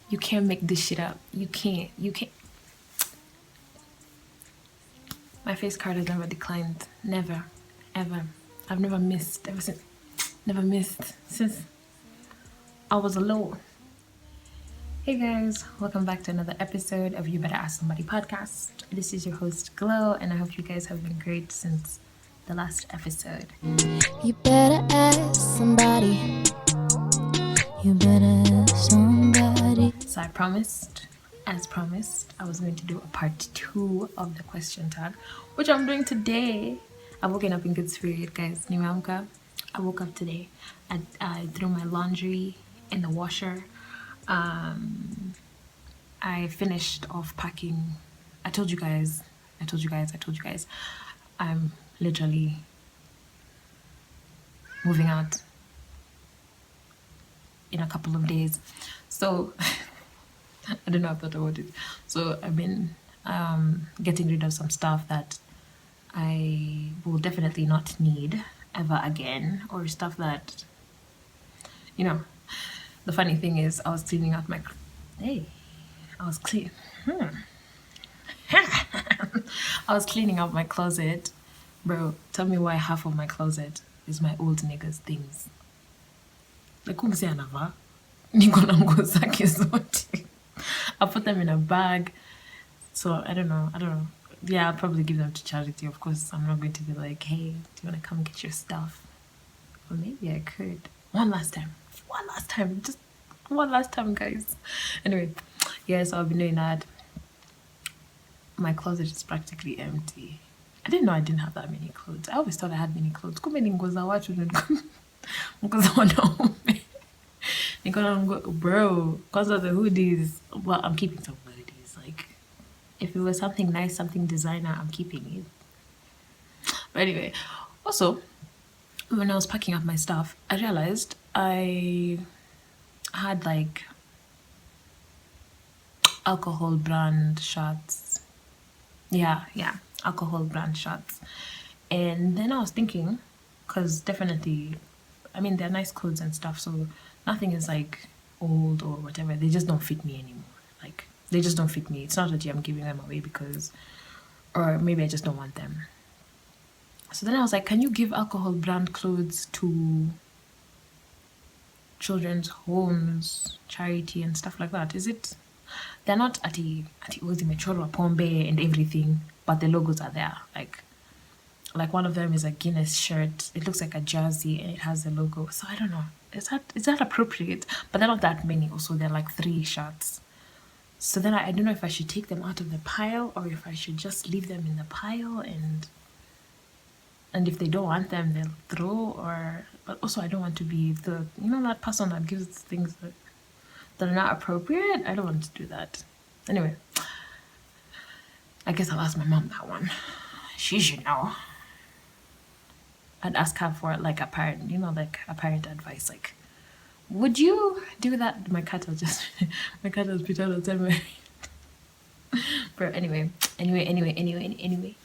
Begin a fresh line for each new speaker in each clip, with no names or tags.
You can't make this shit up. You can't. My face card has never declined. Never. Ever. I've never missed. Ever since. Never missed. Since I was alone. Hey guys, welcome back to another episode of You Better Ask Somebody podcast. This is your host, Glow, and I hope you guys have been great since the last episode. You better ask somebody. You better ask somebody. So I promised, as promised, I was going to do a part 2 of the question tag, which I'm doing today. I've woken up in good spirit, guys. Nimeamka. I woke up today. I threw my laundry in the washer. I finished off packing. I told you guys. I'm literally moving out in a couple of days. So I don't know, I thought about it. So I've been getting rid of some stuff that I will definitely not need ever again, or stuff that, you know, the funny thing is I was cleaning out my, I was cleaning out my closet. Bro, tell me why half of my closet is my old niggas things. Like, kumsi anava. Niko na nguo zake zote. I put them in a bag. So, I don't know. Yeah, I'll probably give them to charity. Of course, I'm not going to be like, hey, do you want to come get your stuff? Or maybe I could. One last time. Just one last time, guys. Anyway, yeah, so I've been doing that. My closet is practically empty. I didn't know I didn't have that many clothes. I always thought I had many clothes. Kumbe ni nguo za watu nguo za wanaume. Niko na nguo, bro, because of the hoodies. Well, I'm keeping some hoodies. Like, if it was something nice, something designer, I'm keeping it. But anyway, also, when I was packing up my stuff, I realized I had like alcohol brand shirts. Yeah, alcohol brand shirts. And then I was thinking, because definitely, I mean, they're nice clothes and stuff, so nothing is like old or whatever. They just don't fit me anymore. Like, they just don't fit me. It's not that I'm giving them away because, or maybe I just don't want them. So then I was like, can you give alcohol brand clothes to children's homes, charity and stuff like that? Is it? They're not ati uzimechorwa pombe and everything, but the logos are there. Like one of them is a Guinness shirt. It looks like a jersey and it has the logo. So I don't know. Is that appropriate? But they're not that many. Also, they're like 3 shirts. So then I don't know if I should take them out of the pile or if I should just leave them in the pile and if they don't want them, they'll throw. But also I don't want to be that person that gives things that are not appropriate. I don't want to do that. Anyway, I guess I'll ask my mom that one. She should know. I'd ask her for like a parent advice. Like, would you do that? My cat has been on tell me. But anyway,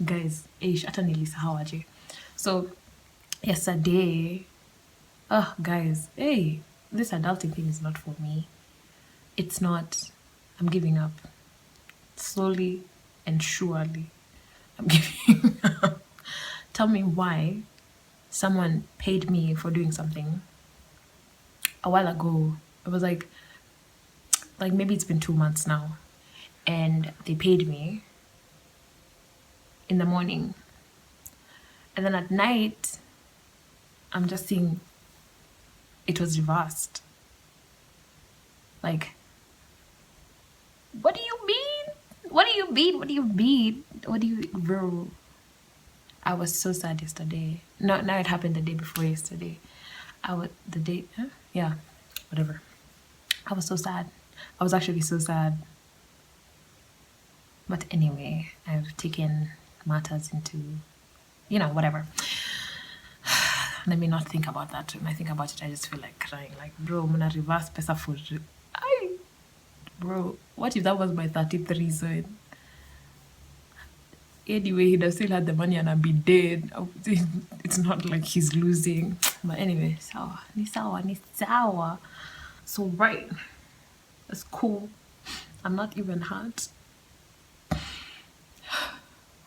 guys, hata nilisahau aje. So yesterday, guys, this adulting thing is not for me. It's not. I'm giving up. Slowly and surely, I'm giving up. Tell me why someone paid me for doing something a while ago. It was like maybe it's been 2 months now, and they paid me in the morning, and then at night I'm just seeing it was reversed. Like, what do you mean? Bro? I was so sad yesterday. No, now it happened the day before yesterday. Yeah, whatever. I was so sad. I was actually so sad. But anyway, I've taken matters into, whatever. Let me not think about that. When I think about it, I just feel like crying. Like, bro, I'm gonna reverse pesa for... Bro, what if that was my 33 son? Anyway, he'd have still had the money and I'd be dead. It's not like he's losing. But anyway, sawa. Ni sawa. So, right. It's cool. I'm not even hurt.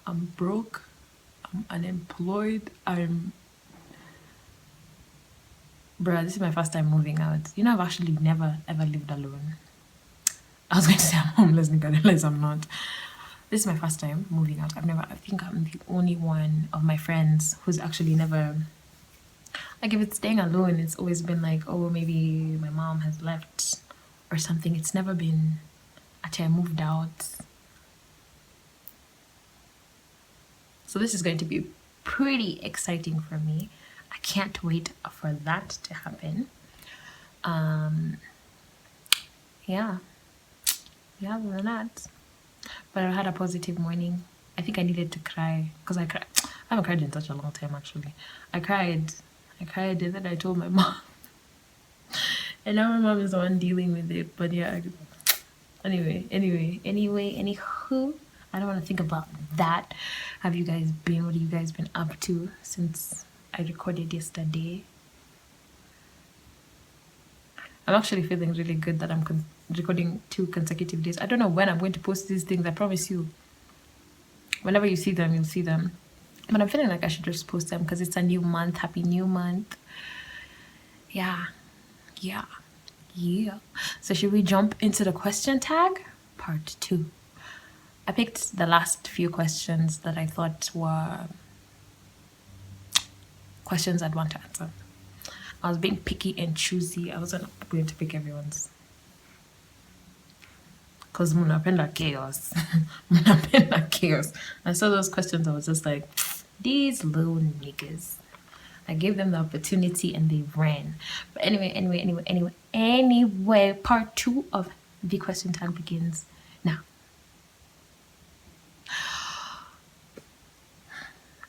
I'm broke. I'm unemployed. Bruh, this is my first time moving out. You know, I've actually never ever lived alone. I was going to say I'm homeless, and I realized I'm not. This is my first time moving out. I think I'm the only one of my friends who's actually never, like, if it's staying alone, it's always been like, oh, maybe my mom has left or something. It's never been, actually, I moved out. So this is going to be pretty exciting for me. I can't wait for that to happen. Yeah. Other than that, but I had a positive morning. I think I needed to cry because I cried. I haven't cried in such a long time, actually. I cried, and then I told my mom, and now my mom is the one dealing with it. But yeah, anyway, anywho, I don't want to think about that. Have you guys been? What have you guys been up to since I recorded yesterday? I'm actually feeling really good that I'm recording 2 consecutive days. I don't know when I'm going to post these things. I promise you, whenever you see them, you'll see them. But I'm feeling like I should just post them because it's a new month. Happy new month. Yeah. So should we jump into the question tag? Part 2. I picked the last few questions that I thought were questions I'd want to answer. I was being picky and choosy. I wasn't going to pick everyone's. Because munapenda chaos. Munapenda chaos. I saw those questions. I was just like, these little niggas. I gave them the opportunity and they ran. But anyway, part 2 of the question tag begins now.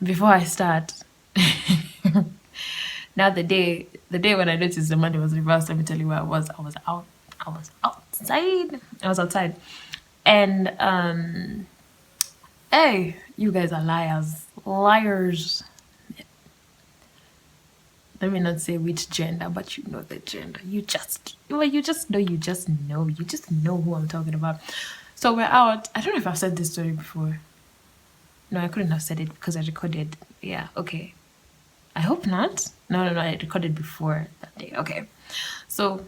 Before I start, now the day when I noticed the money was reversed, let me tell you where I was. I was outside. And hey, you guys are liars. Let me not say which gender, but you know the gender. You just know who I'm talking about. So we're out. I don't know if I've said this story before. No, I couldn't have said it because I recorded. Yeah, okay. I hope not. No, I recorded before that day. Okay. So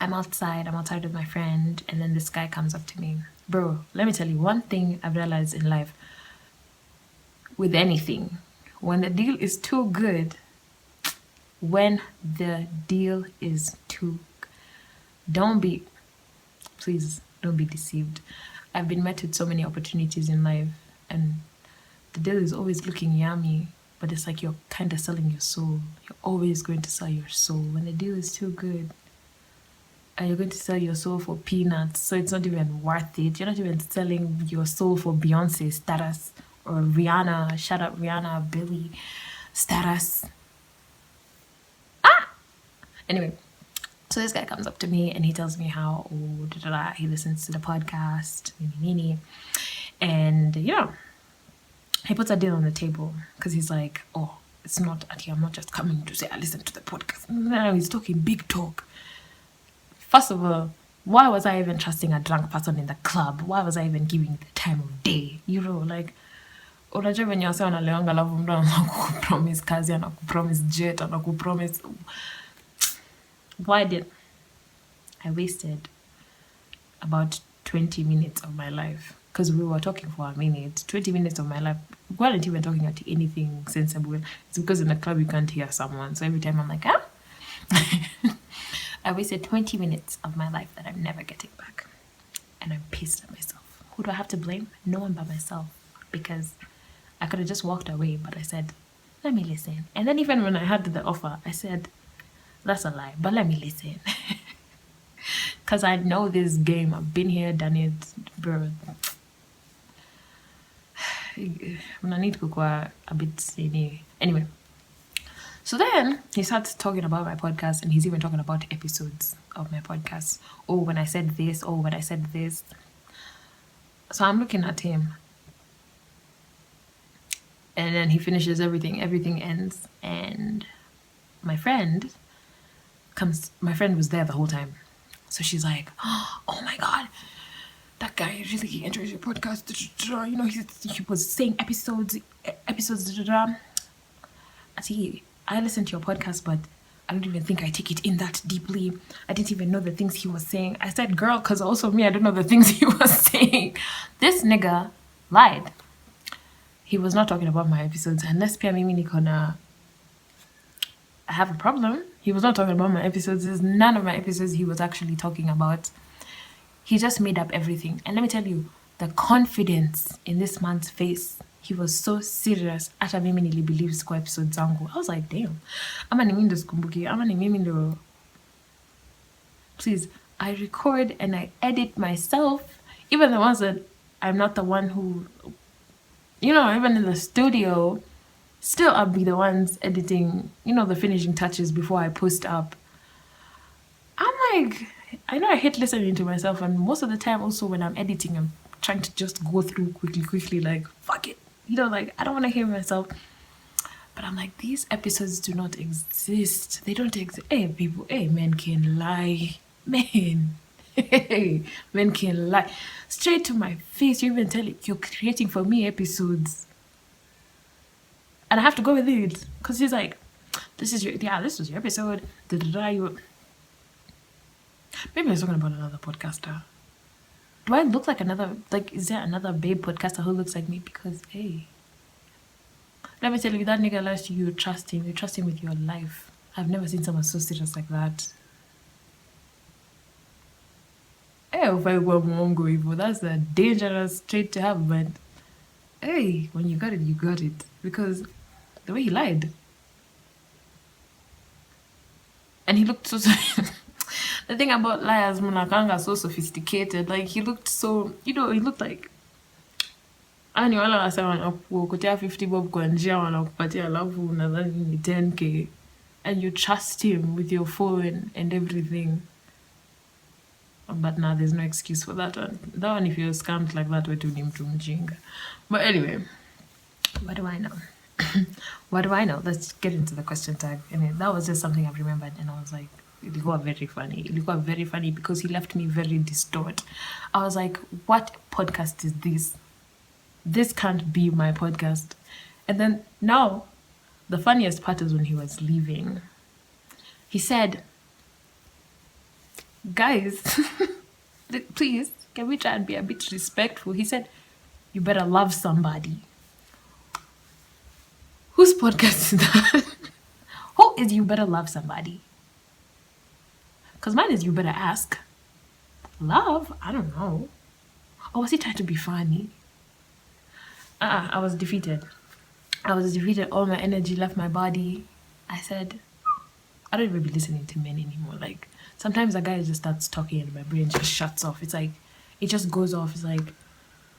I'm outside with my friend, and then this guy comes up to me. Bro, let me tell you one thing I've realized in life. With anything, when the deal is too good, please don't be deceived. I've been met with so many opportunities in life, and the deal is always looking yummy, but it's like you're kind of selling your soul. You're always going to sell your soul. When the deal is too good, and you're going to sell your soul for peanuts, so it's not even worth it. You're not even selling your soul for Beyonce status or Rihanna, shout out Rihanna, Billy status. Anyway, so this guy comes up to me and he tells me how he listens to the podcast, and he puts a deal on the table because he's like, oh, it's not I'm not just coming to say I listen to the podcast. No, he's talking big talk. First of all, why was I even trusting a drunk person in the club? Why was I even giving the time of day? Like, unajua venye wase wanaleanga alafu mtu anakupromise kazi, anakupromise jet, anakupromise. Why did I wasted about 20 minutes of my life? Because we were talking for a minute. 20 minutes of my life. We weren't even talking about anything sensible. It's because in the club you can't hear someone. So every time I'm like, I wasted 20 minutes of my life that I'm never getting back. And I'm pissed at myself. Who do I have to blame? No one but myself. Because I could have just walked away, but I said, let me listen. And then even when I had the offer, I said, that's a lie, but let me listen. Because I know this game. I've been here, done it, bro. I need to go a bit anyway. So then he starts talking about my podcast, and he's even talking about episodes of my podcast. Oh, when I said this. Oh, when I said this. So I'm looking at him, and then he finishes everything. Everything ends, and my friend was there the whole time. So she's like, oh my God, that guy really enjoys your podcast. You know, he was saying episodes. I see, I listened to your podcast, but I don't even think I take it in that deeply. I didn't even know the things he was saying. I said, girl, because also me, I don't know the things he was saying. This nigga lied. He was not talking about my episodes. Unless pia mimi niko na I have a problem. He was not talking about my episodes. There's none of my episodes he was actually talking about. He just made up everything. And let me tell you, the confidence in this man's face, he was so serious. Hata mimi nilibelieve kwa episode zangu. I was like, damn. Ama ni mimi ndo sikumbuki. Ama ni mimi ndo... Please, I record and I edit myself. Even the ones that I'm not the one who... You know, even in the studio, still I'll be the ones editing, you know, the finishing touches before I post up. I'm like... I know I hate listening to myself, and most of the time also when I'm editing, I'm trying to just go through quickly, like, fuck it. You know, like, I don't want to hear myself. But I'm like, these episodes do not exist. They don't exist. Hey, people, hey, men can lie. Men. Hey, men can lie. Straight to my face, you even tell it, you're creating for me episodes. And I have to go with it. Because he's like, this was your episode. You... Maybe I was talking about another podcaster. Do I look like another, like, is there another babe podcaster who looks like me? Because, hey, let me tell you, that nigga lies to you, trust him. You trust him with your life. I've never seen someone so serious like that. Hey, if I go Mongo evil, that's a dangerous trait to have, but hey, when you got it, you got it. Because the way he lied. And he looked so... The thing about liars, Munakanga, so sophisticated. Like, he looked so, you know, he looked like... Ani wala wasa wanakutia 50 bob kwa njia wanakupatia alafu nadhani ni 10k. And you trust him with your phone and everything. But now there's no excuse for that one. That one, if you're scammed like that, wetu ni mtu mjinga. But anyway, what do I know? What do I know? Let's get into the question tag. And that was just something I remembered, and I was like, ilikuwa very funny. Ilikuwa very funny because he left me very distraught. I was like, what podcast is this? This can't be my podcast. And then now, the funniest part is when he was leaving. He said, guys, please, can we try and be a bit respectful? He said, you better love somebody. Whose podcast is that? Who is you better love somebody? Because mine is you better ask. Love? I don't know. Or was he trying to be funny? I was defeated. All my energy left my body. I said, I don't even be listening to men anymore. Like, sometimes a guy just starts talking and my brain just shuts off. It's like, it just goes off. It's like,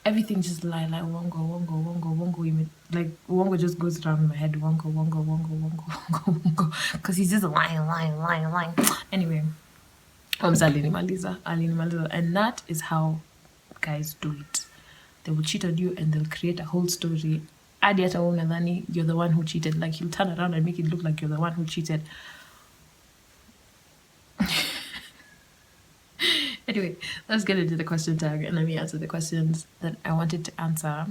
everything just like wongo. Like, wongo just goes around my head. Wongo. Because he's just lying. Anyway, alinimaliza. And that is how guys do it. They will cheat on you and they'll create a whole story. Adi hata wewe unadhani you're the one who cheated. Like, he'll turn around and make it look like you're the one who cheated. Anyway, let's get into the question tag and let me answer the questions that I wanted to answer.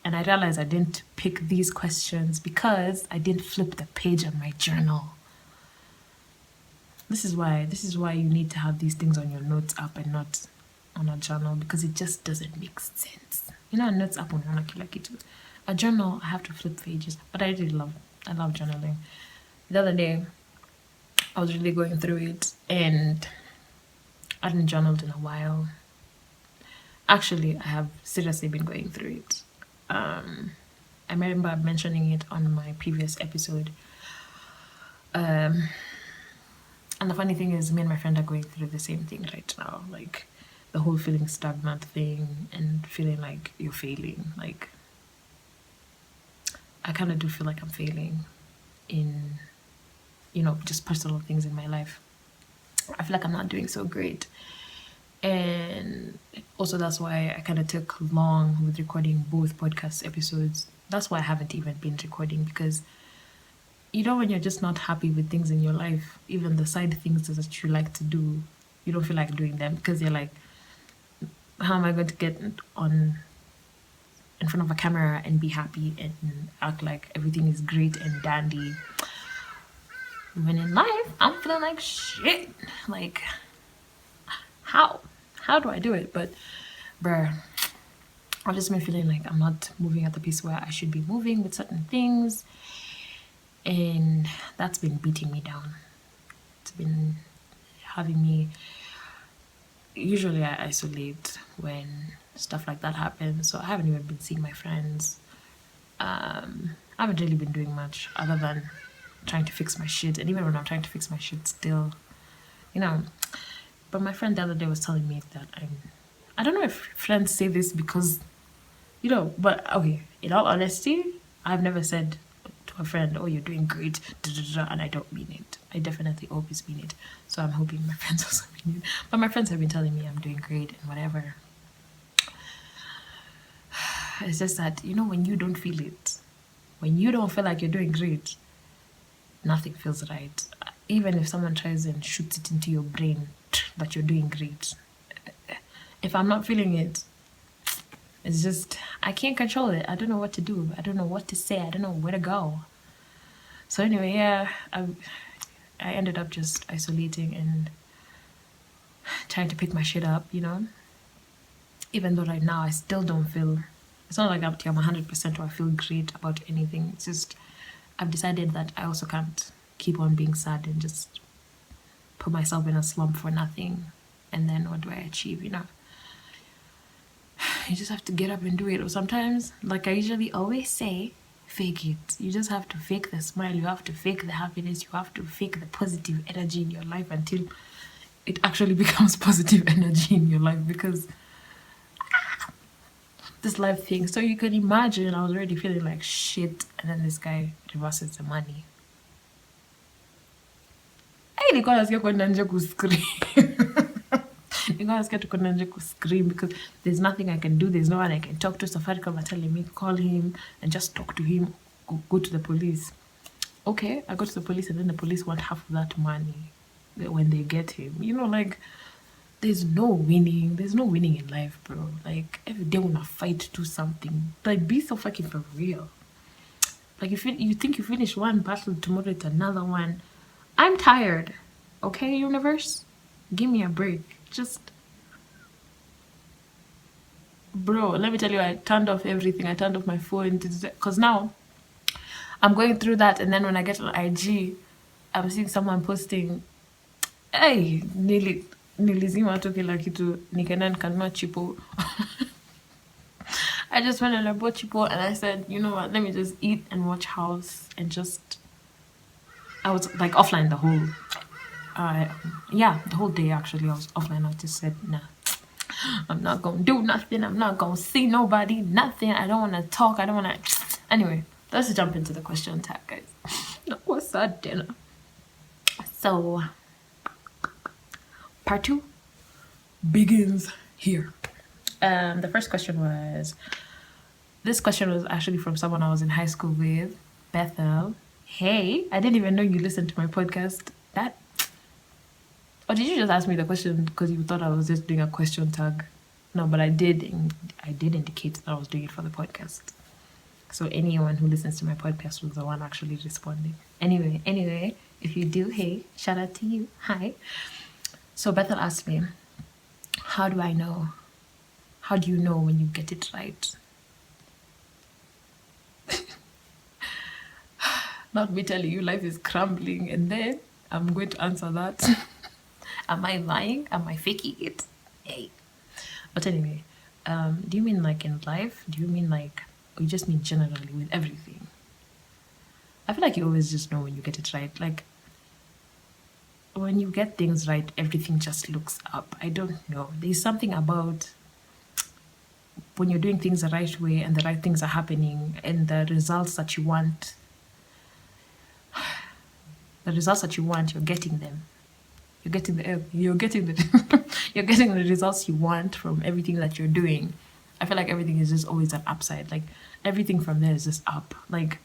And I realized I didn't pick these questions because I didn't flip the page on my journal. This is why you need to have these things on your notes app and not on a journal, because it just doesn't make sense. You know, a notes app unaona kila kitu. A journal, I have to flip pages, but I love journaling. The other day, I was really going through it, and I hadn't journaled in a while. Actually, I have seriously been going through it. I remember mentioning it on my previous episode. And the funny thing is, me and my friend are going through the same thing right now. Like, the whole feeling stagnant thing and feeling like you're failing. Like, I kind of do feel like I'm failing in, you know, just personal things in my life. I feel like I'm not doing so great. And also that's why I kind of took long with recording both podcast episodes. That's why I haven't even been recording, because you know, when you're just not happy with things in your life, even the side things that you like to do, you don't feel like doing them because you're like, how am I going to get on in front of a camera and be happy and act like everything is great and dandy when in life I'm feeling like shit. Like, how do I do it? But bruh, I've just been feeling like I'm not moving at the pace where I should be moving with certain things, and that's been beating me down. It's been having me, usually I isolate when stuff like that happens, so I haven't even been seeing my friends. I haven't really been doing much other than trying to fix my shit, and even when I'm trying to fix my shit still, you know. But my friend the other day was telling me that I don't know if friends say this because, but okay, in all honesty, I've never said to a friend, oh, you're doing great, da, da, da, and I don't mean it. I definitely always mean it. So I'm hoping my friends also mean it. But my friends have been telling me I'm doing great and whatever. It's just that, when you don't feel it, when you don't feel like you're doing great, nothing feels right. Even if someone tries and shoots it into your brain that you're doing great, if I'm not feeling it, it's just, I can't control it. I don't know what to do. I don't know what to say. I don't know where to go. So anyway, yeah, I ended up just isolating and trying to pick my shit up, even though right now I still don't feel, it's not like I'm 100% or I feel great about anything. It's just, I've decided that I also can't keep on being sad and just put myself in a slump for nothing. And then what do I achieve, You just have to get up and do it. Or sometimes, like I usually always say, fake it. You just have to fake the smile. You have to fake the happiness. You have to fake the positive energy in your life until it actually becomes positive energy in your life, because this life thing. So you can imagine I was already feeling like shit, and then this guy reverses the money. Hey, nilikuwa nasikia kwenda nje kuscream. Nilikuwa nasikia tu kwenda nje kuscream because there's nothing I can do. There's no one I can talk to. Safaricom are telling me call him and just talk to him. Go to the police. Okay, I go to the police, and then the police want half of that money when they get him. Like, there's no winning. There's no winning in life, bro. Like, every day when I fight to do something, like, be so fucking for real. Like, if you think you finish one battle, tomorrow it's another one. I'm tired. Okay, universe? Give me a break. Just, bro, let me tell you, I turned off everything. I turned off my phone because now I'm going through that, and then when I get on IG, I'm seeing someone posting, hey, nilizima tu kila kitu, nikaenda nikanunua chipo. I just went and I bought chipo, and I said, you know what, let me just eat and watch House, and just, I was like offline the whole, the whole day actually. I was offline. I just said, nah, I'm not gonna do nothing. I'm not gonna see nobody, nothing. I don't wanna talk. I don't wanna. Anyway, let's jump into the question tag, guys. What's that dinner? So, part 2 begins here. The first question was, this question was actually from someone I was in high school with, Bethel. Hey, I didn't even know you listened to my podcast. Or did you just ask me the question because you thought I was just doing a question tag? No, but I did indicate that I was doing it for the podcast. So anyone who listens to my podcast was the one actually responding. Anyway, if you do, hey, shout out to you. Hi. So Bethel asked me, how do I know? How do you know when you get it right? Not me telling you life is crumbling, and then I'm going to answer that. Am I lying? Am I faking it? Hey. But anyway, do you mean like in life? Do you mean like, or you just mean generally with everything? I feel like you always just know when you get it right. Like, when you get things right, everything just looks up. I don't know. There's something about when you're doing things the right way and the right things are happening and the results that you want, you're getting them. You're getting the you're getting the results you want from everything that you're doing. I feel like everything is just always an upside. Like, everything from there is just up. Like,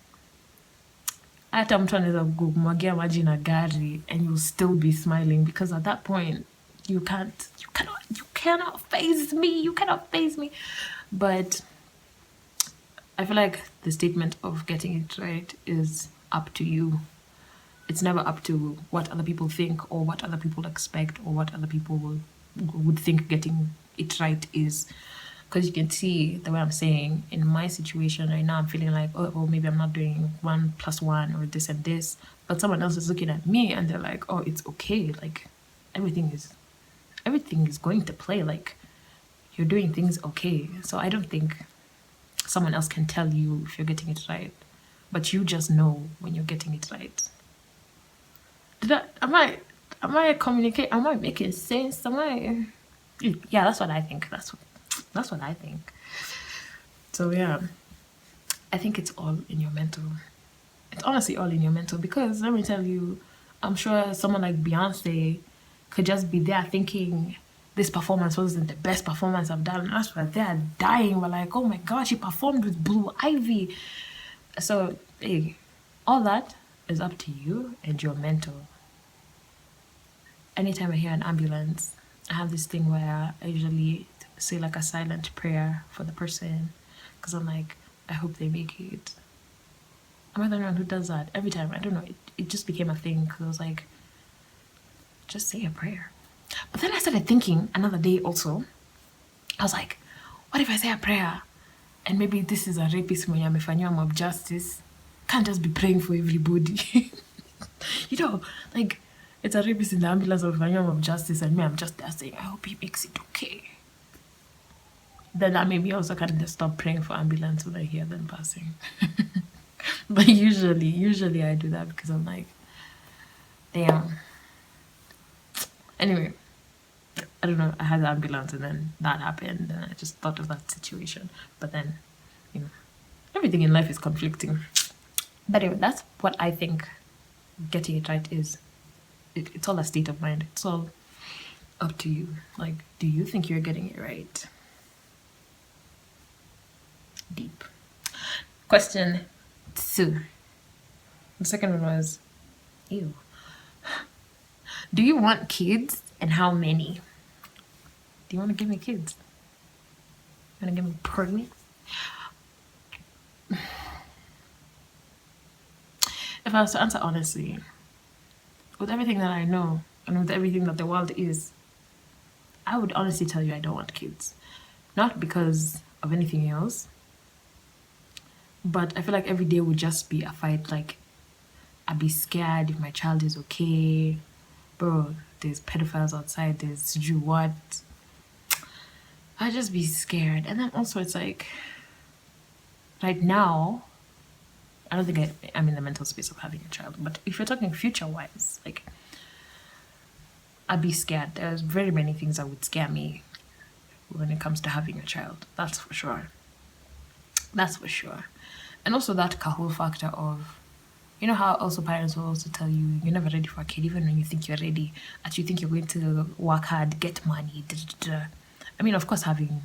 hata mtu anaweza kumwagia maji na gari and you'll still be smiling, because at that point You cannot phase me. You cannot phase me. But I feel like the statement of getting it right is up to you. It's never up to what other people think or what other people expect or what other people would think getting it right is. Because you can see the way I'm saying in my situation right now, I'm feeling like, oh, well, maybe I'm not doing 1+1 or this and this. But someone else is looking at me and they're like, oh, it's okay. Like everything is going to play. Like you're doing things okay. So I don't think someone else can tell you if you're getting it right. But you just know when you're getting it right. Am I communicate? Am I making sense? Yeah, that's what I think. That's what I think. So yeah, I think it's all in your mental. It's honestly all in your mental because let me tell you, I'm sure someone like Beyonce could just be there thinking this performance wasn't the best performance I've done. And that's why they're dying. We're like, oh my god, she performed with Blue Ivy. So hey, all that is up to you and your mental. Anytime I hear an ambulance, I have this thing where I usually say like a silent prayer for the person because I'm like, I hope they make it. I'm the one who does that every time. I don't know. It just became a thing because I was like, just say a prayer. But then I started thinking another day also. I was like, what if I say a prayer and maybe this is a rapist mwenye amefanyiwa mob justice? Can't just be praying for everybody. You know, like it's a rapist in the ambulance of mob justice and me, I'm just there saying, I hope he makes it okay. Then that made me also kind of just stop praying for ambulance when I hear them passing. But usually I do that because I'm like, damn. Anyway, I don't know, I had the ambulance and then that happened and I just thought of that situation. But then, you know, everything in life is conflicting. But anyway, that's what I think getting it right is. It's all a state of mind. It's all up to you. Like, do you think you're getting it right? Deep. Question 2. The second one was, ew. Do you want kids and how many? Do you want to give me kids? You want to give me pregnant? If I was to answer honestly, with everything that I know and with everything that the world is, I would honestly tell you I don't want kids. Not because of anything else, but I feel like every day would just be a fight. Like, I'd be scared if my child is okay. Bro, there's pedophiles outside, there's you what? I'd just be scared. And then also it's like, right now, I don't think I'm in the mental space of having a child. But if you're talking future-wise, like, I'd be scared. There's very many things that would scare me when it comes to having a child. That's for sure. That's for sure. And also that whole factor of, you know how also parents will also tell you you're never ready for a kid, even when you think you're ready, that you think you're going to work hard, get money. Da, da, da. I mean, of course, having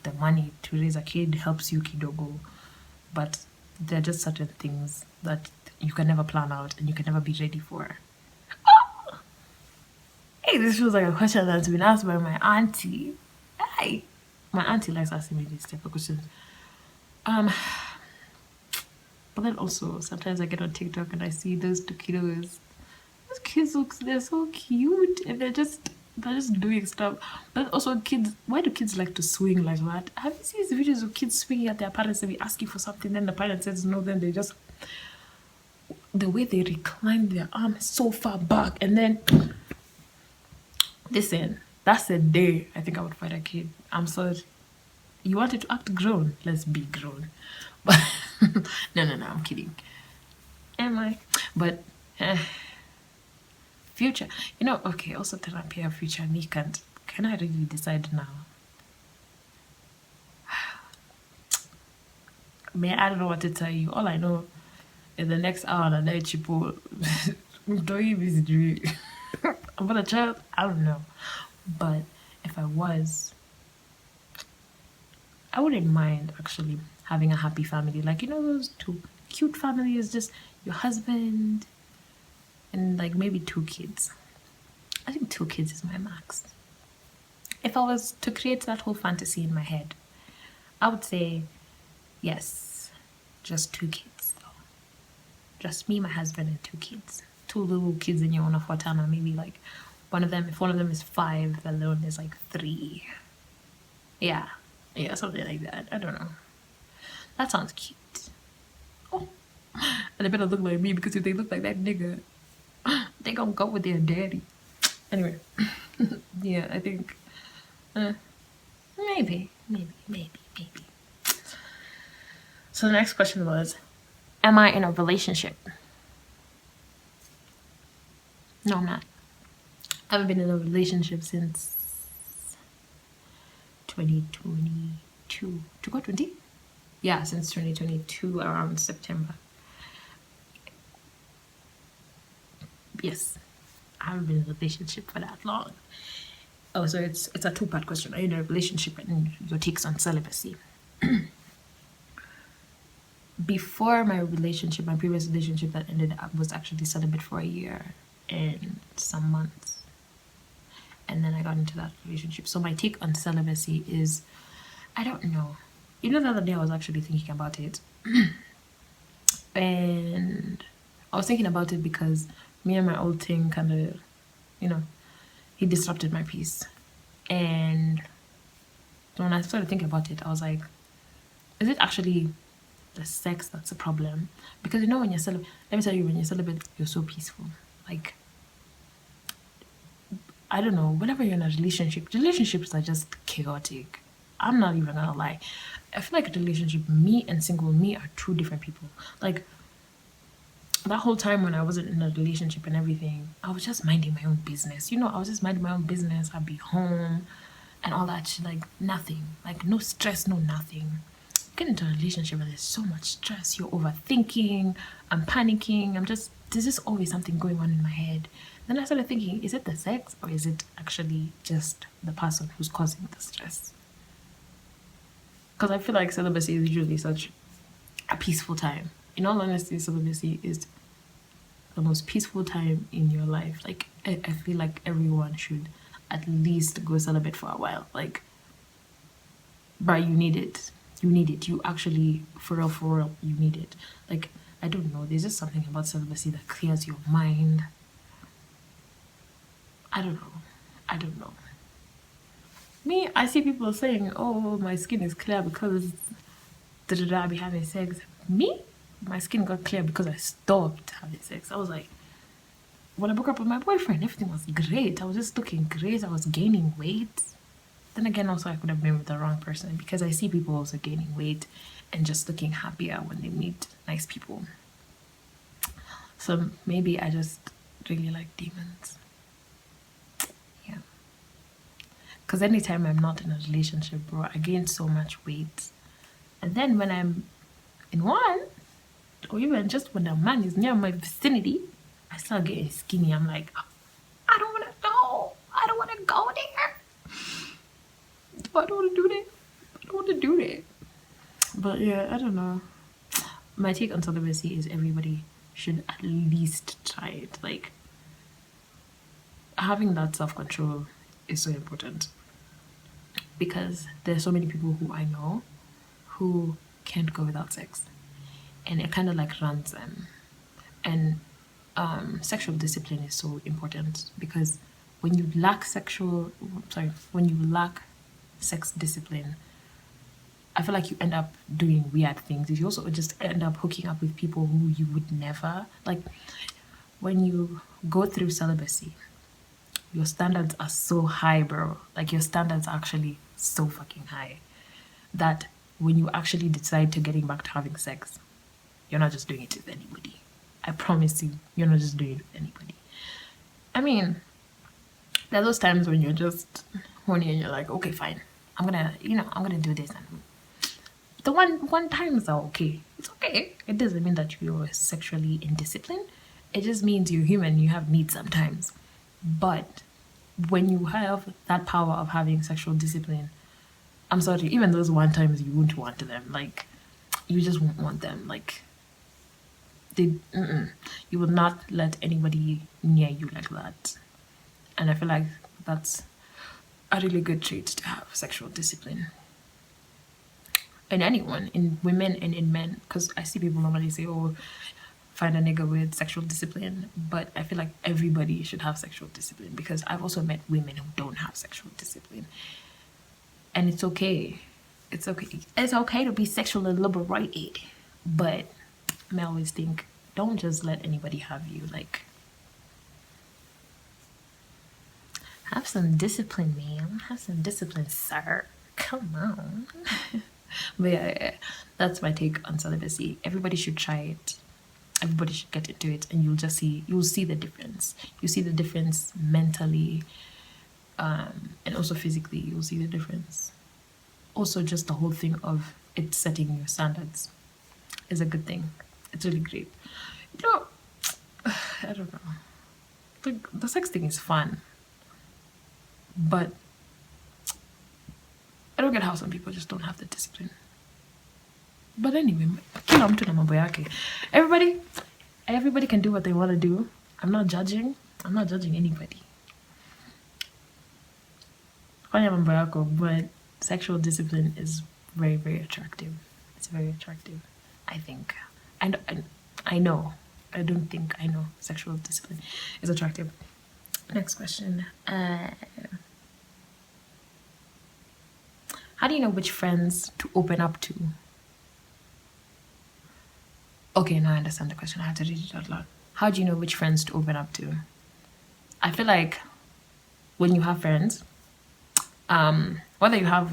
the money to raise a kid helps you kidogo, but there are just certain things that you can never plan out and you can never be ready for. Hey, this feels like a question that's been asked by my auntie. Hey, my auntie likes asking me these type of questions. But then also sometimes I get on TikTok and I see those 2 kiddos. Those kids they're so cute and they're just doing stuff. But also kids, why do kids like to swing like that? Have you seen these videos of kids swinging at their parents and be asking for something, then the parent says no, then they just, the way they recline their arm so far back and then, listen, that's the day I think I would fight a kid. I'm sorry. You wanted to act grown? Let's be grown. But no, I'm kidding. Am I? But future, you know, okay, also therapy of future, me can't. Can I really decide now? I don't know what to tell you. All I know is the next hour and I chipo about a child, I don't know. But if I was, I wouldn't mind actually having a happy family. Like, you know, those 2 cute families, just your husband and like maybe 2 kids. I think 2 kids is my max. If I was to create that whole fantasy in my head, I would say yes, just 2 kids though. Just me, my husband, and 2 kids. 2 little kids in your own Fortana. Maybe like one of them, if one of them is 5, the other one is like 3. Yeah. Yeah, something like that. I don't know. That sounds cute. Oh. And they better look like me, because if they look like that nigga, they gonna go with their daddy. Anyway. Yeah, I think maybe. So the next question was, am I in a relationship? No, I'm not. I haven't been in a relationship since 2022. To go 20? Yeah, since 2022, around September. Yes, I haven't been in a relationship for that long. Oh, so it's a 2-part question. Are you in a relationship, and your takes on celibacy? Before my relationship, my previous relationship that ended, I was actually celibate for a year and some months. And then I got into that relationship. So my take on celibacy is, I don't know. You know, the other day I was actually thinking about it. And I was thinking about it because me and my old thing kind of, he disrupted my peace. And when I started thinking about it, I was like, is it actually the sex that's a problem? Because when you're celibate, let me tell you, when you're celibate, you're so peaceful. Like, I don't know, whenever you're in a relationship, relationships are just chaotic. I'm not even gonna lie. I feel like a relationship, me and single me are 2 different people. Like, that whole time when I wasn't in a relationship and everything, I was just minding my own business. I was just minding my own business. I'd be home and all that shit. Like, nothing. Like, no stress, no nothing. Get into a relationship and there's so much stress. You're overthinking. I'm panicking. There's just always something going on in my head. Then I started thinking, is it the sex, or is it actually just the person who's causing the stress? Because I feel like celibacy is usually such a peaceful time. In all honesty, celibacy is the most peaceful time in your life. Like, I feel like everyone should at least go celibate for a while. Like, but you need it. You need it. You actually, for real, you need it. Like, I don't know. There's just something about celibacy that clears your mind. I don't know. Me, I see people saying, oh, my skin is clear because I be having sex. Me, my skin got clear because I stopped having sex. I was like, when I broke up with my boyfriend, everything was great. I was just looking great. I was gaining weight. Then again, also, I could have been with the wrong person, because I see people also gaining weight and just looking happier when they meet nice people. So maybe I just really like demons. Yeah. Because anytime I'm not in a relationship, bro, I gain so much weight. And then when I'm in one, or even just when a man is near my vicinity, I start getting skinny. I'm like, I don't want to go. I don't want to go there. I don't want to do that. I don't want to do that. But yeah, I don't know. My take on celibacy is everybody should at least try it. Like, having that self-control is so important, because there's so many people who I know who can't go without sex, and it kind of like runs them. And sexual discipline is so important, because when you lack sex discipline, I feel like you end up doing weird things. You also just end up hooking up with people who you would never, like, when you go through celibacy, your standards are so high, bro. Like, your standards are actually so fucking high that when you actually decide to getting back to having sex, you're not just doing it with anybody. I promise you, you're not just doing it with anybody. I mean, there are those times when you're just horny and you're like, okay, fine, I'm gonna do this. And the one times are okay. It's okay. It doesn't mean that you're sexually indisciplined. It just means you're human. You have needs sometimes. But when you have that power of having sexual discipline, I'm sorry, even those one times you won't want them. Like, you just won't want them. Like, you will not let anybody near you like that. And I feel like that's a really good trait to have sexual discipline in anyone, in women and in men. Because I see people normally say, "Oh, find a nigga with sexual discipline," but I feel like everybody should have sexual discipline because I've also met women who don't have sexual discipline, and it's okay. It's okay. It's okay to be sexually liberated, but I always think, don't just let anybody have you. Like, have some discipline, man. Have some discipline, sir. Come on. But yeah, that's my take on celibacy. Everybody should try it. Everybody should get into it, and you'll see the difference. You see the difference mentally, and also physically. You'll see the difference. Also, just the whole thing of it setting your standards is a good thing. It's really great. You know, I don't know. The sex thing is fun, but I don't get how some people just don't have the discipline. But anyway, kila mtu na mambo yake. Everybody can do what they want to do. I'm not judging anybody. Fanya mambo yako, but sexual discipline is very, very attractive. It's very attractive, I think. And I know. I don't think I know sexual discipline is attractive. Next question. How do you know which friends to open up to? Okay, now I understand the question. I had to read it out loud. How do you know which friends to open up to? I feel like when you have friends, whether you have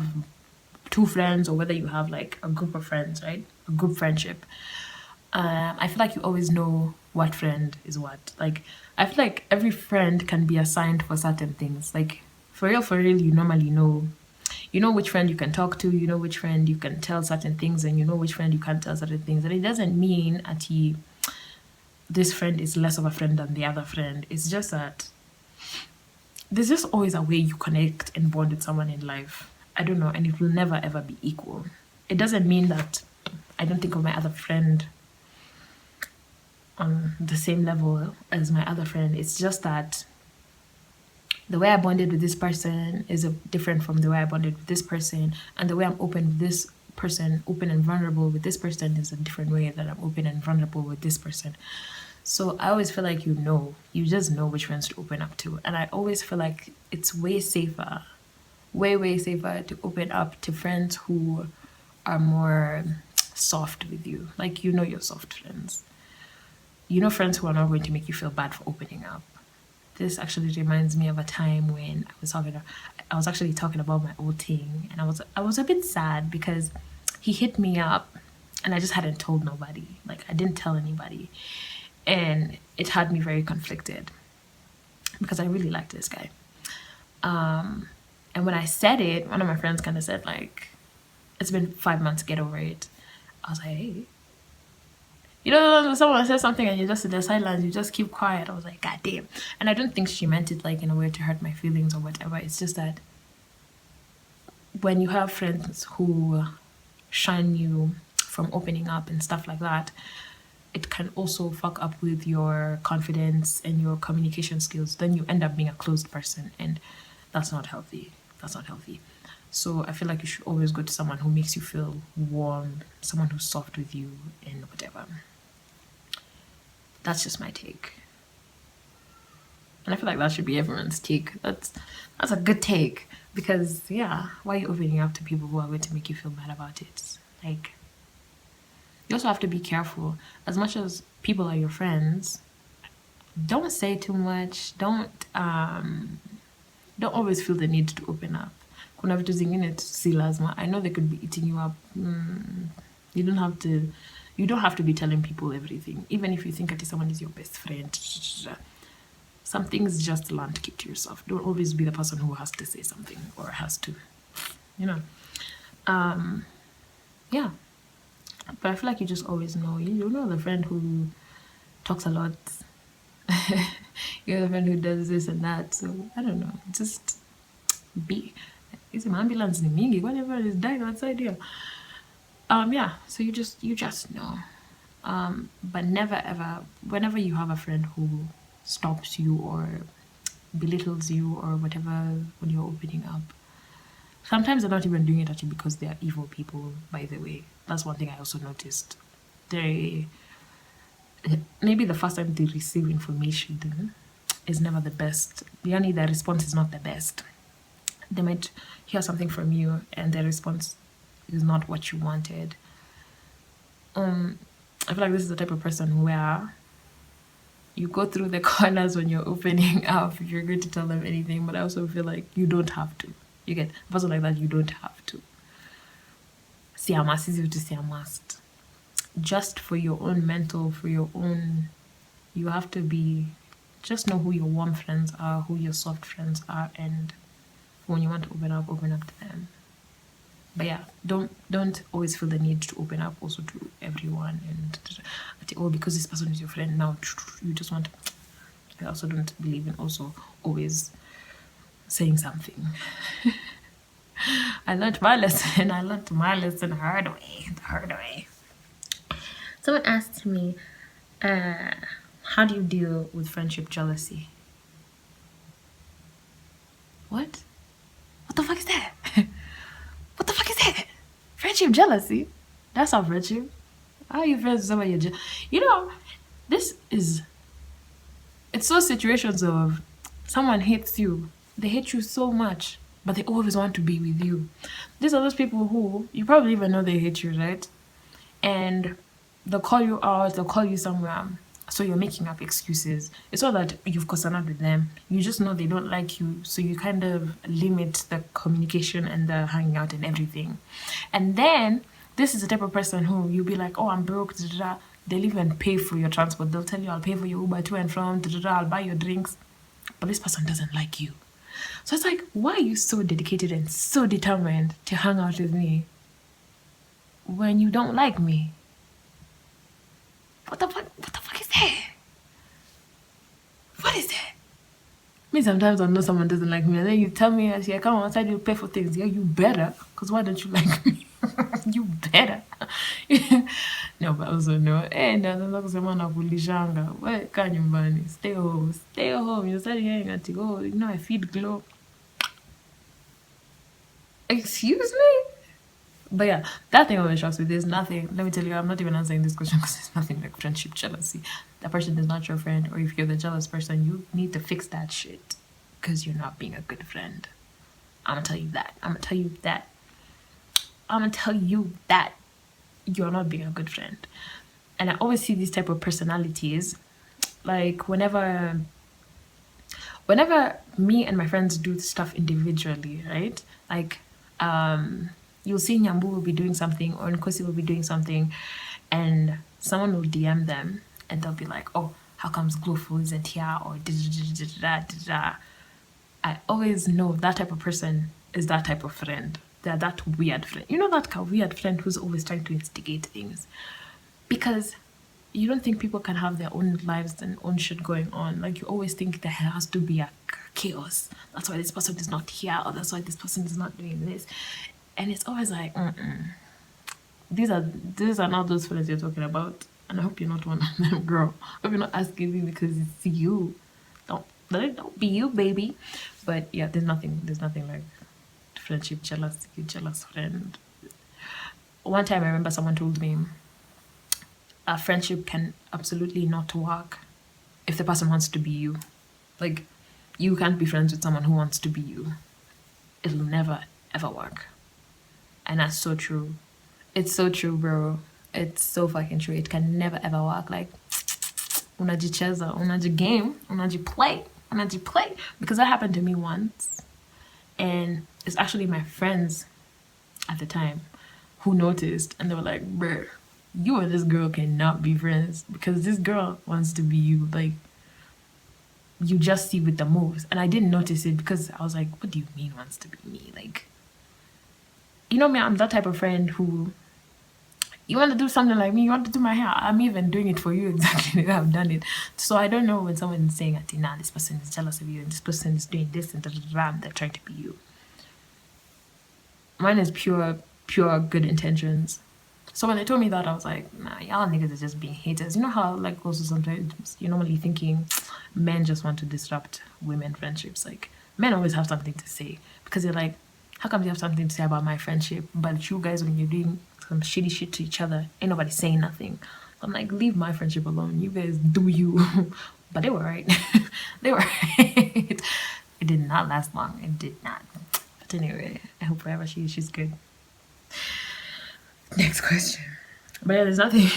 2 friends or whether you have like a group of friends, right? A group friendship. I feel like you always know what friend is what. Like, I feel like every friend can be assigned for certain things. Like, for real, you normally know. You know which friend you can talk to, you know which friend you can tell certain things, and you know which friend you can't tell certain things. And it doesn't mean that this friend is less of a friend than the other friend. It's just that there's just always a way you connect and bond with someone in life. I don't know, and it will never ever be equal. It doesn't mean that I don't think of my other friend on the same level as my other friend. It's just that the way I bonded with this person is different from the way I bonded with this person, and the way I'm open with this person, open and vulnerable with this person, is a different way that I'm open and vulnerable with this person. So I always feel like you just know which friends to open up to, and I always feel like it's way safer, way safer to open up to friends who are more soft with you. Like, you know your soft friends. You know friends who are not going to make you feel bad for opening up. This actually reminds me of a time when I was actually talking about my old thing, and I was a bit sad because he hit me up and I just hadn't told nobody. Like, I didn't tell anybody. And it had me very conflicted because I really liked this guy. And when I said it, one of my friends kind of said, like, it's been 5 months, get over it. I was like, hey. You know, someone says something and you just in the silence, you just keep quiet. I was like, God damn. And I don't think she meant it like in a way to hurt my feelings or whatever. It's just that when you have friends who shun you from opening up and stuff like that, it can also fuck up with your confidence and your communication skills. Then you end up being a closed person, and that's not healthy. That's not healthy. So I feel like you should always go to someone who makes you feel warm, someone who's soft with you and whatever. That's just my take. And I feel like that should be everyone's take. That's a good take. Because, yeah, why are you opening up to people who are going to make you feel bad about it? Like, you also have to be careful. As much as people are your friends, don't say too much. Don't always feel the need to open up. Kuna vitu zingine si lazima. I know they could be eating you up. You don't have to be telling people everything. Even if you think that someone is your best friend. Some things just learn to keep to yourself. Don't always be the person who has to say something or has to, you know. Yeah. But I feel like you just always know. You know the friend who talks a lot. You're the friend who does this and that. So, I don't know. Just be. Is my ambulance ni mingi? Whatever is dying outside here. Yeah. So you just know. But never ever, whenever you have a friend who stops you or belittles you or whatever when you're opening up. Sometimes they're not even doing it actually because they are evil people, by the way. That's one thing I also noticed. They maybe the first time they receive information is never the best. Yani, their response is not the best. They might hear something from you and their response is not what you wanted. I feel like this is the type of person where you go through the corners when you're opening up if you're going to tell them anything, but I also feel like you don't have to. You get a person like that, you don't have to. See, I must easy to say I must. Just for your own mental, for your own, you have to be, just know who your warm friends are, who your soft friends are, and when you want to open up to them. But yeah, don't always feel the need to open up also to everyone and because this person is your friend now you just want to. I also don't believe in also always saying something. I learned my lesson the hard way. Someone asked me, how do you deal with friendship jealousy? What the fuck is that? What the fuck is that? Friendship jealousy? That's not friendship. How are you friends with somebody you're you know, it's those situations of someone hates you. They hate you so much, but they always want to be with you. These are those people who, you probably even know they hate you, right? And they'll call you out, they'll call you somewhere. So you're making up excuses. It's not that you've cosaned with them. You just know they don't like you. So you kind of limit the communication and the hanging out and everything. And then this is the type of person who you'll be like, oh, I'm broke. Da, da, da. They'll even pay for your transport. They'll tell you, I'll pay for your Uber to and from. Da, da, da. I'll buy your drinks. But this person doesn't like you. So it's like, why are you so dedicated and so determined to hang out with me when you don't like me? What the fuck is that? What is that? Me sometimes I know someone doesn't like me and then you tell me, I say, come outside, you pay for things. Yeah, you better. Because why don't you like me? You better. No, but also no. Hey, naanza kusema nakulishanga. We, kaa nyumbani. Stay home. Stay home. You started hearing at oh, you know, I feed Glow. Excuse me? But yeah, that thing always shocks me. There's nothing, let me tell you, I'm not even answering this question because there's nothing like friendship jealousy. That person is not your friend, or if you're the jealous person, you need to fix that shit because you're not being a good friend. I'm gonna tell you that. You're not being a good friend. And I always see these type of personalities, like whenever me and my friends do stuff individually, right? Like, you'll see Nyambu will be doing something or Nkosi will be doing something and someone will DM them and they'll be like, oh, how comes Glowful isn't here? Or da-da-da-da-da-da-da. I always know that type of person is that type of friend. They're that weird friend. You know that kind of weird friend who's always trying to instigate things. Because you don't think people can have their own lives and own shit going on. Like you always think there has to be a chaos. That's why this person is not here, or that's why this person is not doing this. And it's always like, These are not those friends you're talking about. And I hope you're not one of them, girl. I hope you're not asking me because it's you. Don't be you, baby. But yeah, there's nothing like friendship jealousy, jealous friend. One time I remember someone told me a friendship can absolutely not work if the person wants to be you. Like, you can't be friends with someone who wants to be you. It'll never, ever work. And that's so true. It's so true, bro. It's so fucking true. It can never, ever work. Like, unajicheza, unajigame, unajiplay. Because that happened to me once. And it's actually my friends at the time who noticed. And they were like, bro, you and this girl cannot be friends because this girl wants to be you. Like, you just see with the moves. And I didn't notice it because I was like, what do you mean wants to be me? Like, you know me, I'm that type of friend who, you want to do something like me, you want to do my hair, I'm even doing it for you exactly the way I've done it. So I don't know when someone is saying, nah, this person is jealous of you and this person is doing this and and they're trying to be you. Mine is pure good intentions. So when they told me that, I was like, nah, y'all niggas are just being haters. You know how, like, also sometimes you're normally thinking men just want to disrupt women friendships. Like, men always have something to say because they're like, how come you have something to say about my friendship, but you guys, when you're doing some shitty shit to each other, ain't nobody saying nothing. I'm like, leave my friendship alone. You guys do you. But they were right. They were right. It did not last long. It did not. But anyway, I hope wherever she's good. Next question. But yeah, there's nothing.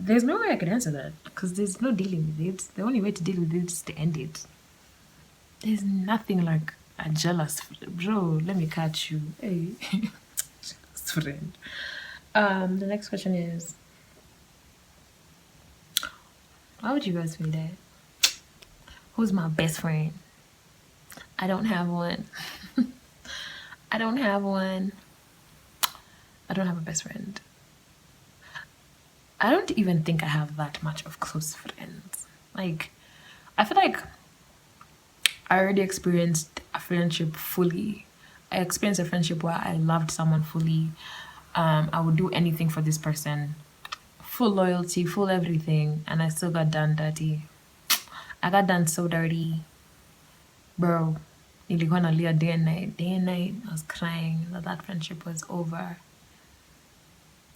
There's no way I can answer that because there's no dealing with it. The only way to deal with it is to end it. There's nothing like a jealous bro. Let me catch you. Hey, jealous friend. The next question is, why would you guys feel that? Who's my best friend? I don't have one. I don't have one. I don't have a best friend. I don't even think I have that much of close friends. Like, I feel like I already experienced a friendship fully. I experienced a friendship where I loved someone fully. I would do anything for this person, full loyalty, full everything, and I still got done dirty. I got done so dirty, bro. Nilikuwa nalia day and night, day and night. I was crying that that friendship was over.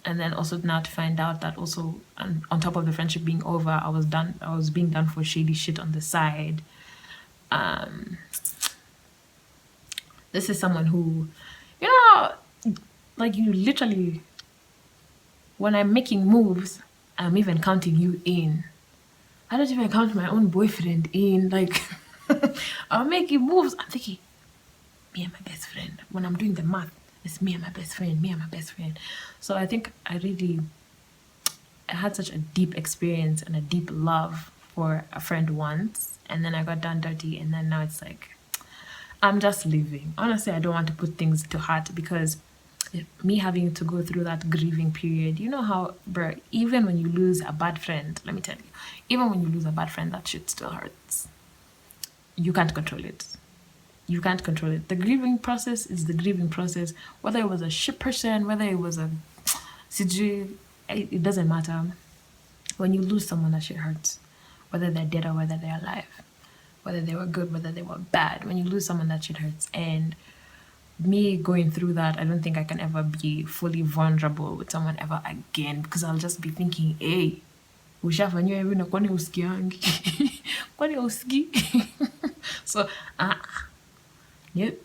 And then also now to find out that also on top of the friendship being over, I was being done for shady shit on the side. This is someone who, you know, like you literally, when I'm making moves, I'm even counting you in. I don't even count my own boyfriend in. Like, I'm making moves. I'm thinking, me and my best friend. When I'm doing the math, it's me and my best friend, me and my best friend. So I think I had such a deep experience and a deep love for a friend once, and then I got done dirty, and then now it's like, I'm just leaving. Honestly, I don't want to put things to heart because me having to go through that grieving period, you know how, bro, even when you lose a bad friend, let me tell you, even when you lose a bad friend, that shit still hurts. You can't control it. You can't control it. The grieving process is the grieving process. Whether it was a shit person, whether it was a CG, it doesn't matter. When you lose someone, that shit hurts. Whether they're dead or whether they're alive. Whether they were good, whether they were bad. When you lose someone, that shit hurts. And me going through that, I don't think I can ever be fully vulnerable with someone ever again because I'll just be thinking, hey, ushafanyiwa hivi na kwani usikiangi? Kwani usiki? So, yep.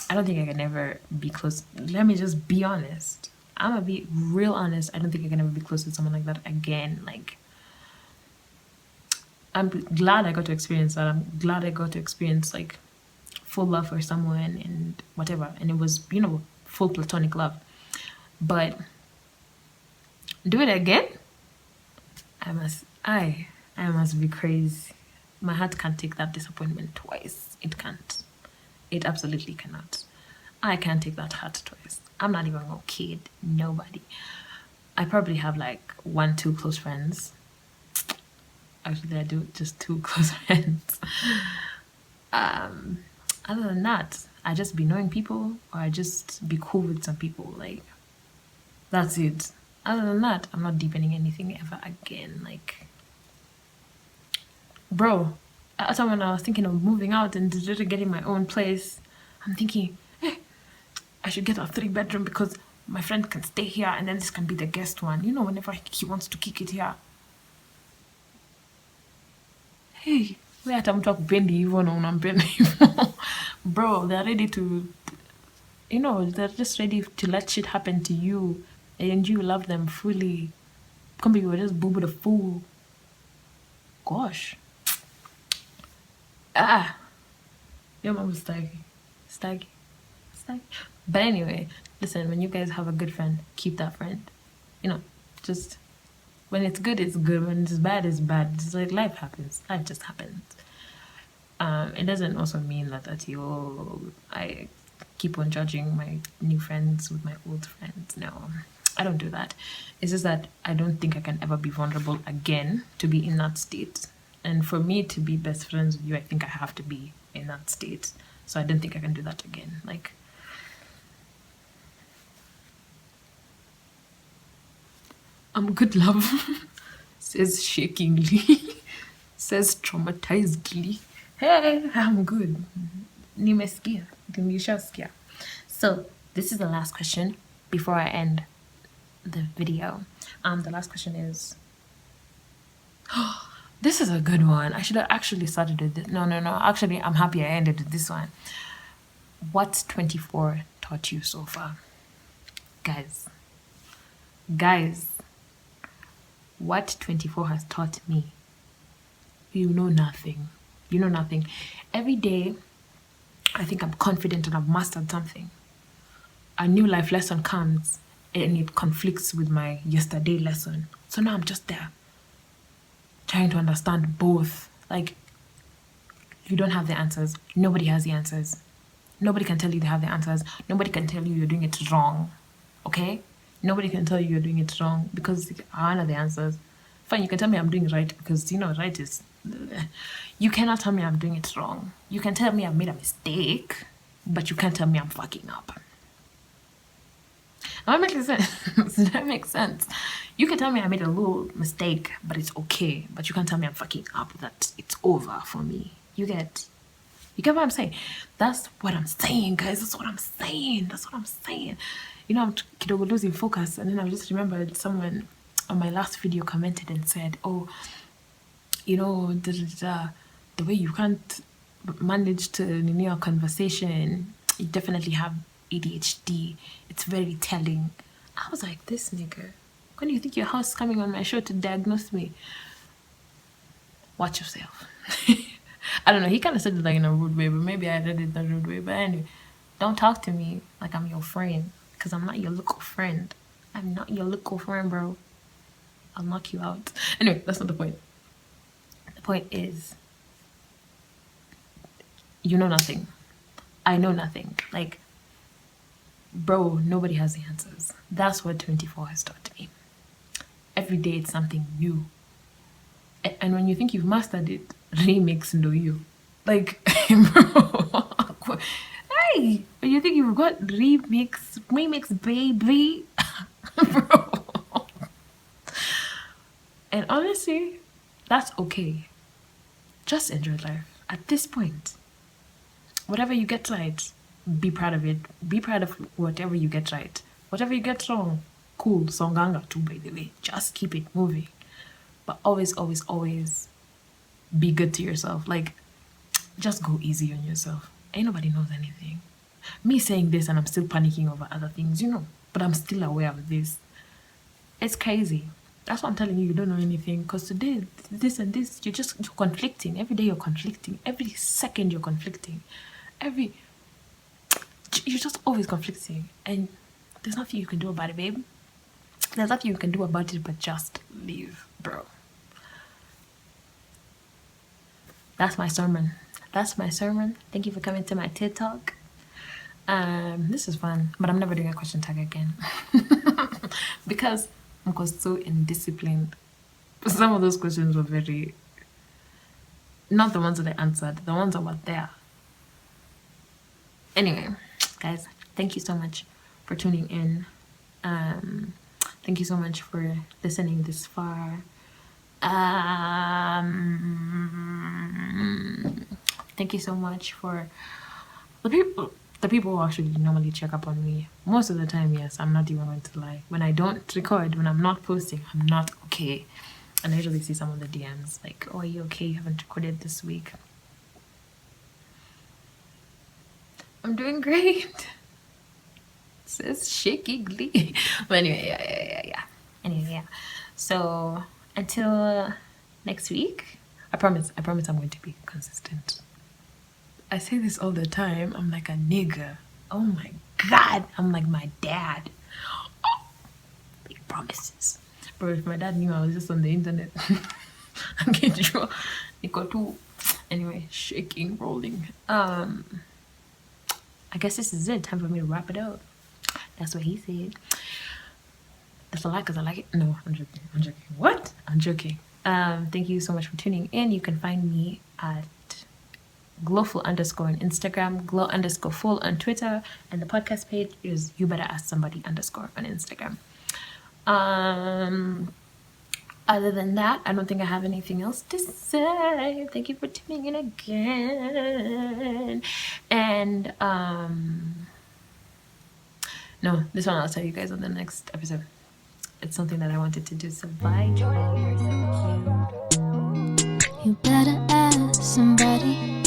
I don't think I can ever be close. Let me just be honest. I'm gonna be real honest. I don't think I can ever be close with someone like that again. Like, I'm glad I got to experience that. I'm glad I got to experience like full love for someone and whatever. And it was, you know, full platonic love. But do it again? I must be crazy. My heart can't take that disappointment twice. It can't. It absolutely cannot. I can't take that hurt twice. I'm not even gonna kid nobody. I probably have like 1, 2 close friends. Actually, I do just 2 close friends. Other than that, I just be knowing people or I just be cool with some people. Like, that's it. Other than that, I'm not deepening anything ever again. Like, bro, at the time when I was thinking of moving out and getting my own place, I'm thinking, hey, I should get a 3-bedroom because my friend can stay here and then this can be the guest one. You know, whenever he wants to kick it here. Hey, we hata mtu akupendi hivyo na unampenda hivyo. Bro, they're ready to, you know, they're just ready to let shit happen to you and you love them fully. Come you were just boo the fool. Gosh. Your mom was staggy. But anyway, listen, when you guys have a good friend, keep that friend. You know, just when it's good, it's good. When it's bad, it's bad. It's like life happens. Life just happens. It doesn't also mean that I keep on judging my new friends with my old friends. No, I don't do that. It's just that I don't think I can ever be vulnerable again to be in that state. And for me to be best friends with you, I think I have to be in that state. So I don't think I can do that again. Like, I'm good, love. Says shakingly. Says traumatizedly. Hey, I'm good. Nimesikia. Nimeshasikia. So this is the last question before I end the video. The last question is, this is a good one. I should have actually started with it. No. Actually, I'm happy I ended with this one. What's 24 taught you so far? Guys, what 24 has taught me? You know nothing. You know nothing. Every day, I think I'm confident and I've mastered something. A new life lesson comes and it conflicts with my yesterday lesson. So now I'm just there, trying to understand both. Like, you don't have the answers. Nobody has the answers. Nobody can tell you they have the answers. Nobody can tell you you're doing it wrong. Okay? Nobody can tell you you're doing it wrong because I know the answers. Fine, you can tell me I'm doing right because, right is... You cannot tell me I'm doing it wrong. You can tell me I've made a mistake, but you can't tell me I'm fucking up. Am I making sense? Does that make sense? You can tell me I made a little mistake, but it's okay. But you can't tell me I'm fucking up, that it's over for me. You get what I'm saying? That's what I'm saying, guys. That's what I'm saying. I'm kidogo losing focus, and then I just remembered someone on my last video commented and said, oh, the way you can't manage to renew a conversation, you definitely have ADHD. It's very telling. I was like, this nigga, when do you think your house coming on my show to diagnose me? Watch yourself. I don't know, he kind of said it like in a rude way, but maybe I read it in a rude way. But anyway, don't talk to me like I'm your friend, because I'm not your little friend. I'm not your little friend, bro. I'll knock you out. Anyway, that's not the point. The point is, you know nothing. I know nothing. Like, bro, nobody has the answers. That's what 24 has taught me. Every day it's something new. And when you think you've mastered it, remix do you. Like, bro, hey, when you think you've got remix, baby, bro. And honestly, that's okay. Just enjoy life. At this point, whatever you get right, be proud of it. Be proud of whatever you get right. Whatever you get wrong, cool, songanga too, by the way. Just keep it moving. But always, always, always be good to yourself. Like, just go easy on yourself. Ain't nobody knows anything. Me saying this and I'm still panicking over other things, but I'm still aware of this. It's crazy. That's why I'm telling you, you don't know anything. Because today, this and this, you're conflicting. Every day you're conflicting. Every second you're conflicting. You're just always conflicting. And there's nothing you can do about it, babe. There's nothing you can do about it but just leave, bro. That's my sermon. Thank you for coming to my TED Talk. This is fun, but I'm never doing a question tag again. Because I'm so indisciplined. Some of those questions were very... Not the ones that I answered, the ones that were there. Anyway, guys, thank you so much for tuning in. Thank you so much for listening this far. Thank you so much for the people who actually normally check up on me. Most of the time, yes, I'm not even going to lie. When I don't record, when I'm not posting, I'm not okay. And I usually see some of the DMs like, oh, are you okay? You haven't recorded this week. I'm doing great. Says shaky glee. But anyway, yeah. Anyway, yeah. So until next week, I promise I'm going to be consistent. I say this all the time. I'm like a nigga. Oh my God. I'm like my dad. Oh, big promises. Bro, if my dad knew I was just on the internet, I'm getting sure. Anyway, shaking, rolling. I guess this is it. Time for me to wrap it up. That's what he said. That's a lot because I like it. No, I'm joking. What? I'm joking. Thank you so much for tuning in. You can find me at glowful_ on Instagram, glow_full on Twitter, and the podcast page is you better ask somebody _ on Instagram. Other than that, I don't think I have anything else to say. Thank you for tuning in again. And no, this one I'll tell you guys on the next episode. It's something that I wanted to do. So bye, Joy. You're so cute.
You better ask somebody.